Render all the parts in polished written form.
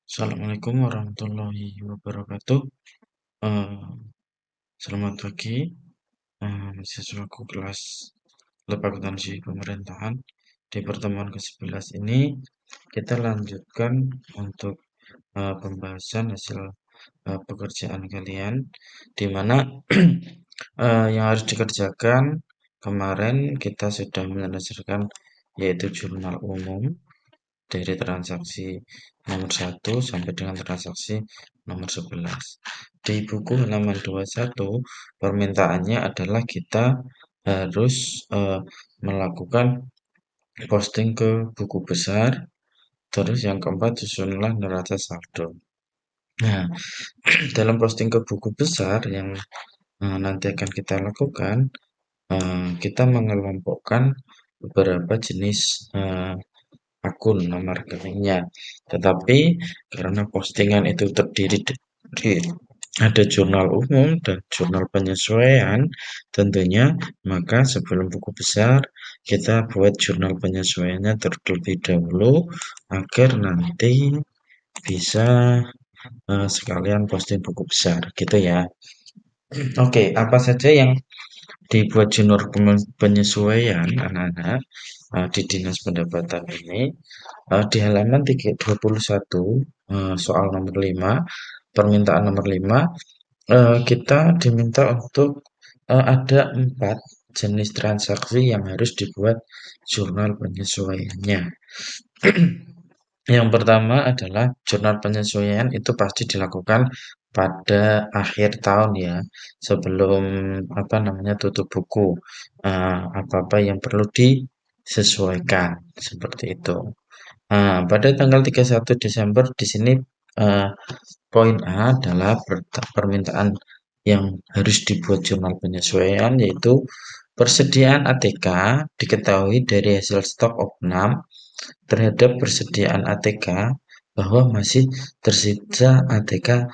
Assalamualaikum warahmatullahi wabarakatuh. Eh, Selamat pagi, siswaku kelas Lab Akuntansi Pemerintahan. Di pertemuan ke-11 ini, kita lanjutkan untuk pembahasan hasil pekerjaan kalian, di mana yang harus dikerjakan kemarin kita sudah menyelesaikan yaitu jurnal umum dari transaksi nomor 1 sampai dengan transaksi nomor 11. Di buku halaman 21, permintaannya adalah kita harus melakukan posting ke buku besar, terus yang keempat susunlah neraca saldo. Nah, dalam posting ke buku besar yang nanti akan kita lakukan, kita mengelompokkan beberapa jenis akun nama rekeningnya. Tetapi karena postingan itu terdiri dari ada jurnal umum dan jurnal penyesuaian, tentunya maka sebelum buku besar kita buat jurnal penyesuaiannya terlebih dahulu agar nanti bisa sekalian posting buku besar gitu ya. Oke, apa saja yang dibuat jurnal penyesuaian anak-anak di Dinas Pendapatan ini? Di halaman 21, soal nomor 5, permintaan nomor 5, kita diminta untuk ada 4 jenis transaksi yang harus dibuat jurnal penyesuaiannya. Yang pertama adalah jurnal penyesuaian itu pasti dilakukan pada akhir tahun ya, sebelum apa namanya tutup buku. Apa-apa yang perlu disesuaikan seperti itu. Pada tanggal 31 Desember di sini eh, poin A adalah permintaan yang harus dibuat jurnal penyesuaian yaitu persediaan ATK diketahui dari hasil stok opnam terhadap persediaan ATK bahwa masih tersisa ATK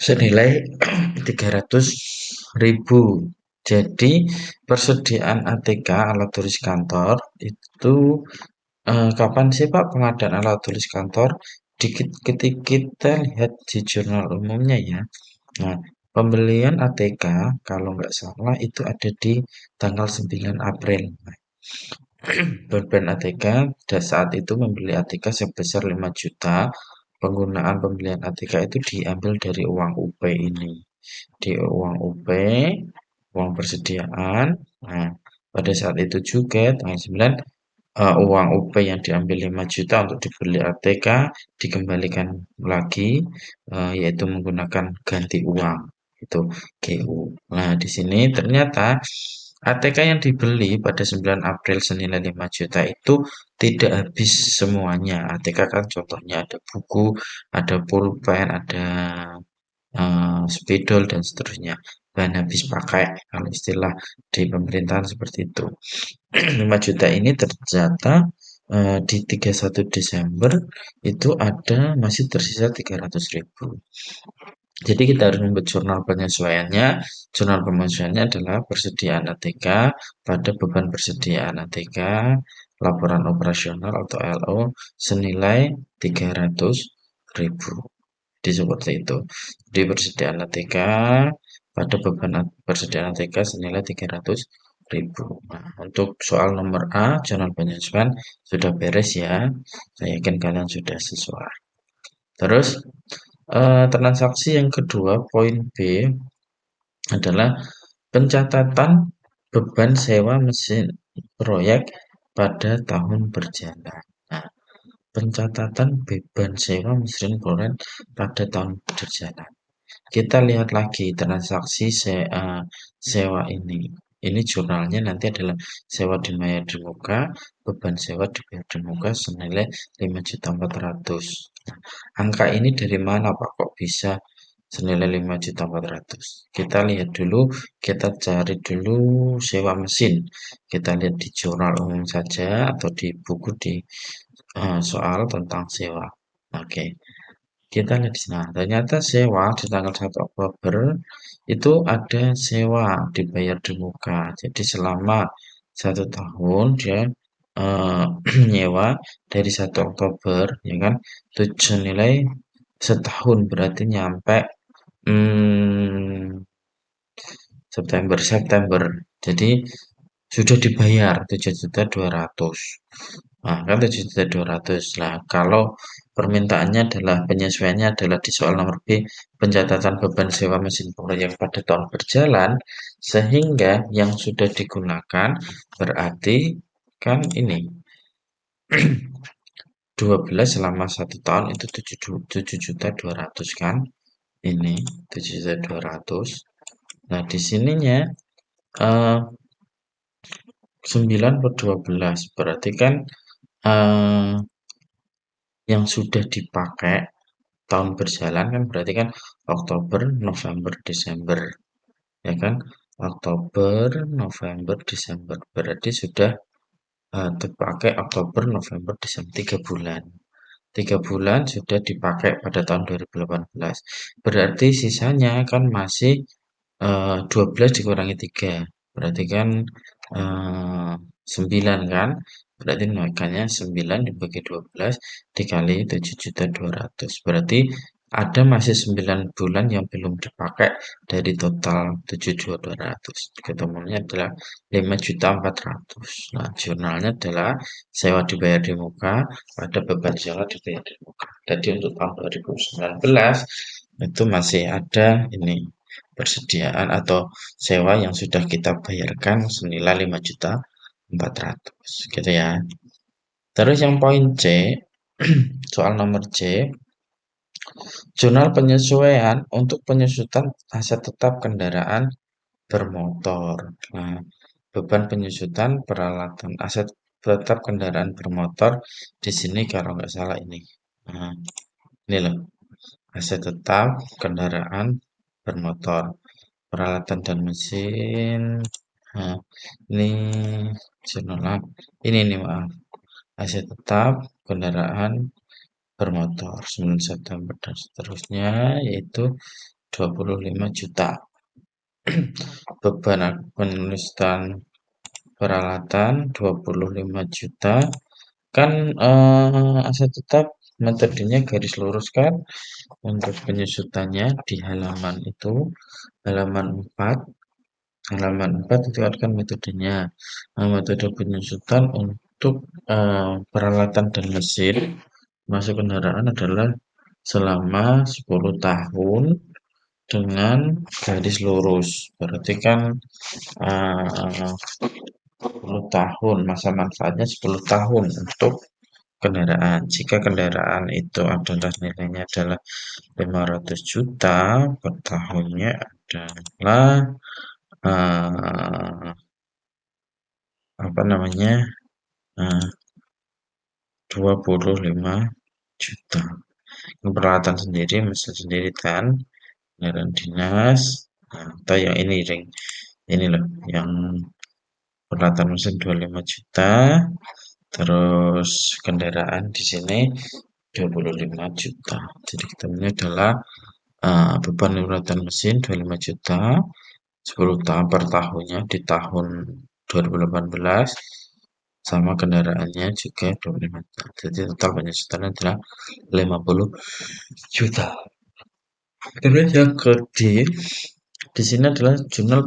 senilai 300.000. Jadi persediaan ATK alat tulis kantor itu kapan sih Pak pengadaan alat tulis kantor? Ketika kita lihat di jurnal umumnya ya. Nah, pembelian ATK kalau nggak salah itu ada di tanggal 9 April. Nah, beban ATK pada saat itu membeli ATK sebesar 5 juta. Penggunaan pembelian ATK itu diambil dari uang UP ini. Di uang UP, uang persediaan. Nah, pada saat itu juga tanggal 9 uang UP yang diambil 5 juta untuk dibeli ATK dikembalikan lagi yaitu menggunakan ganti uang itu GU. Nah, di sini ternyata ATK yang dibeli pada 9 April senilai 5 juta itu tidak habis semuanya. ATK kan contohnya ada buku, ada pulpen, ada spidol dan seterusnya. Bahan habis pakai kalau istilah di pemerintahan seperti itu. 5 juta ini ternyata di 31 Desember itu ada masih tersisa 300.000. Jadi kita harus membuat jurnal penyesuaiannya. Jurnal penyesuaiannya adalah persediaan ATK pada beban persediaan ATK, laporan operasional atau LO senilai 300.000. Jadi seperti itu. Di persediaan ATK pada beban persediaan ATK senilai 300.000. Nah, untuk soal nomor A, jurnal penyesuaian sudah beres ya. Saya yakin kalian sudah sesuai. Terus transaksi yang kedua, poin B adalah pencatatan beban sewa mesin proyek pada tahun berjalan. Nah, pencatatan beban sewa mesin proyek pada tahun berjalan. Kita lihat lagi transaksi sewa ini. Ini jurnalnya nanti adalah sewa di Maya di Muka, beban sewa di Maya di Muka senilai 5.400.000. Nah, angka ini dari mana Pak kok bisa senilai 5.400.000? Kita lihat dulu, kita cari dulu sewa mesin. Kita lihat di jurnal umum saja atau di buku di soal tentang sewa. Oke. Kita lihat di sini. Nah, ternyata sewa di tanggal 1 Oktober itu ada sewa dibayar di muka. Jadi selama 1 tahun dia eee, nyewa dari 1 Oktober ya kan, senilai setahun berarti nyampe, mmm, September. Jadi sudah dibayar 7.200.000. Nah, kan 7.200.000. Nah, kalau permintaannya adalah penyesuaiannya adalah di soal nomor B, pencatatan beban sewa mesin proyek pada tahun berjalan, sehingga yang sudah digunakan berarti kan ini 12 selama 1 tahun itu 7.200.000 kan? Ini 7.200.000. Nah, di sininya 9 per 12 berarti kan eh, yang sudah dipakai tahun berjalan kan berarti kan Oktober, November, Desember ya kan, Oktober, November, Desember berarti sudah terpakai Oktober, November, Desember 3 bulan. 3 bulan sudah dipakai pada tahun 2018. Berarti sisanya kan masih 12 dikurangi 3 berarti kan 9 kan. Berarti makanya 9 dibagi 12 dikali 7.200.000. Berarti ada masih 9 bulan yang belum dipakai dari total 7.200.000. Ketemunya adalah 5.400.000. Nah, jurnalnya adalah sewa dibayar di muka, pada beban sewa dibayar di muka. Jadi untuk tahun 2019 itu masih ada ini persediaan atau sewa yang sudah kita bayarkan senilai 5.400.000 gitu ya. Terus yang poin C, soal nomor C, jurnal penyesuaian untuk penyusutan aset tetap kendaraan bermotor. Nah, beban penyusutan peralatan aset tetap kendaraan bermotor di sini kalau nggak salah ini. Nah, ini loh, aset tetap kendaraan bermotor. Peralatan dan mesin. Nah, ini jurnal ini nih maaf. Aset tetap kendaraan bermotor 9 September dan seterusnya yaitu 25 juta. Beban penulisan peralatan 25 juta. Kan aset tetap metodenya garis lurus kan untuk penyusutannya di halaman itu halaman 4. Halaman 4 itu kan metodenya. Nah, metode penyusutan untuk peralatan dan mesin masuk kendaraan adalah selama 10 tahun dengan garis lurus. Berarti kan 10 tahun, masa manfaatnya 10 tahun untuk kendaraan. Jika kendaraan itu adalah nilainya adalah 500 juta, per tahunnya adalah eh, apa namanya? Nah, 25 juta. Ini peralatan sendiri, mesin sendiri kan, kendaraan dinas, nah, atau yang ini ring, ini loh, yang peralatan mesin 25 juta, terus kendaraan di sini 25 juta. Jadi ketemunya adalah beban peralatan mesin 25 juta, 10 tahun per tahunnya di tahun 2018 sama kendaraannya juga 25 juta. Jadi total penyusutan adalah 50 juta. Terus yang di sini adalah jurnal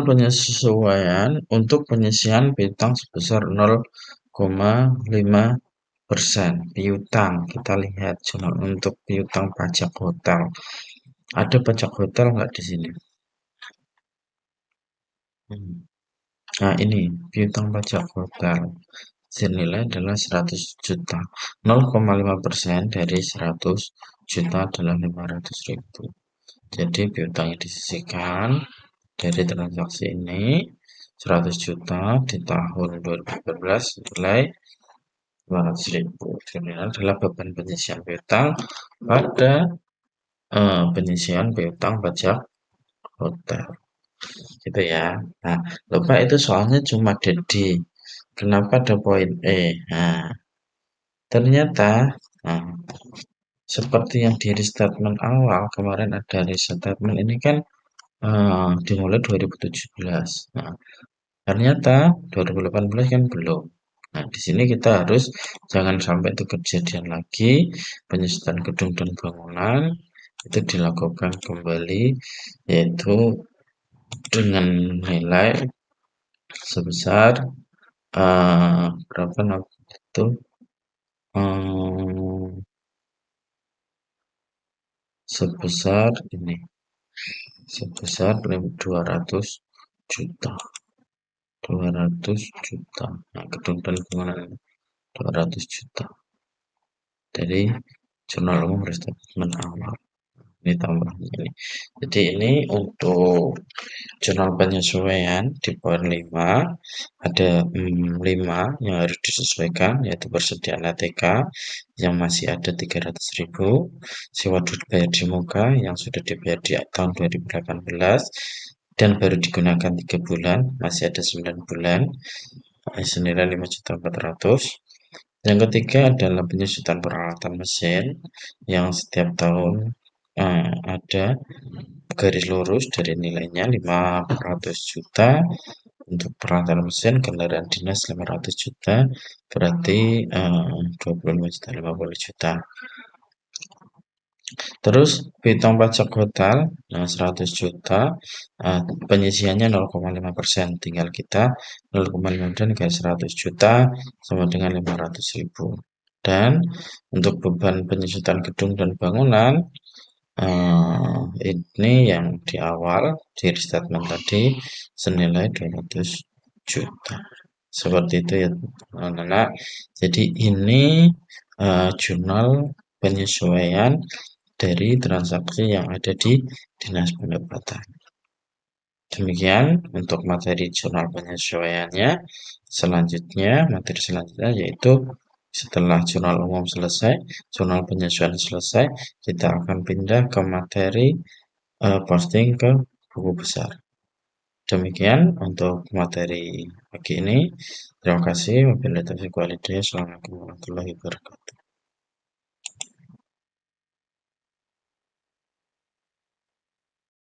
penyesuaian untuk penyisian piutang sebesar 0,5% piutang. Kita lihat jurnal untuk piutang pajak hotel. Ada pajak hotel nggak di sini? Hmm. Nah, ini piutang pajak hotel. Senilai adalah 100 juta. 0,5% dari 100 juta adalah 500.000. Jadi piutang yang disisihkan dari transaksi ini 100 juta di tahun 2014 nilai 500.000. Ini adalah beban penyisihan piutang pada penyisihan piutang pajak hotel. Gitu ya. Nah, lupa itu soalnya cuma ada D. Kenapa ada poin E? Nah, ternyata nah, seperti yang di restatement awal kemarin ada restatement ini kan dimulai 2017. Nah, Ternyata 2018 kan belum. Nah, di sini kita harus jangan sampai itu kejadian lagi, penyusutan gedung dan bangunan itu dilakukan kembali, yaitu dengan nilai sebesar berapa itu eh, sebesar ini sebesar 200 juta 200 juta. Nah, gedung dan bangunan 200 juta dari jurnal umum restatement awal. Ini tambahannya ini. Jadi ini untuk jurnal penyesuaian di poin 5 ada 5 yang harus disesuaikan, yaitu persediaan ATK yang masih ada 300.000, sewa dibayar di muka yang sudah dibayar di tahun 2018 dan baru digunakan 3 bulan, masih ada 9 bulan, senilai 5.400.000. Yang ketiga adalah penyusutan peralatan mesin yang setiap tahun ada garis lurus dari nilainya 500 juta untuk peralatan mesin kendaraan dinas 500 juta berarti 25 juta 50 juta. Terus piutang pajak hotel 100 juta, penyisiannya 0,5%, tinggal kita 0,5% kali 100 juta sama dengan 500.000. Dan untuk beban penyusutan gedung dan bangunan ini yang di awal di statement tadi senilai 200 juta. Seperti itu ya anak-anak. Jadi ini jurnal penyesuaian dari transaksi yang ada di Dinas Pendapatan. Demikian untuk materi jurnal penyesuaiannya. Selanjutnya, materi selanjutnya yaitu setelah jurnal umum selesai, jurnal penyesuaian selesai, kita akan pindah ke materi posting ke buku besar. Demikian untuk materi pagi ini. Terima kasih. Wabillahi taufiq walhidayah. Assalamualaikum warahmatullahi wabarakatuh.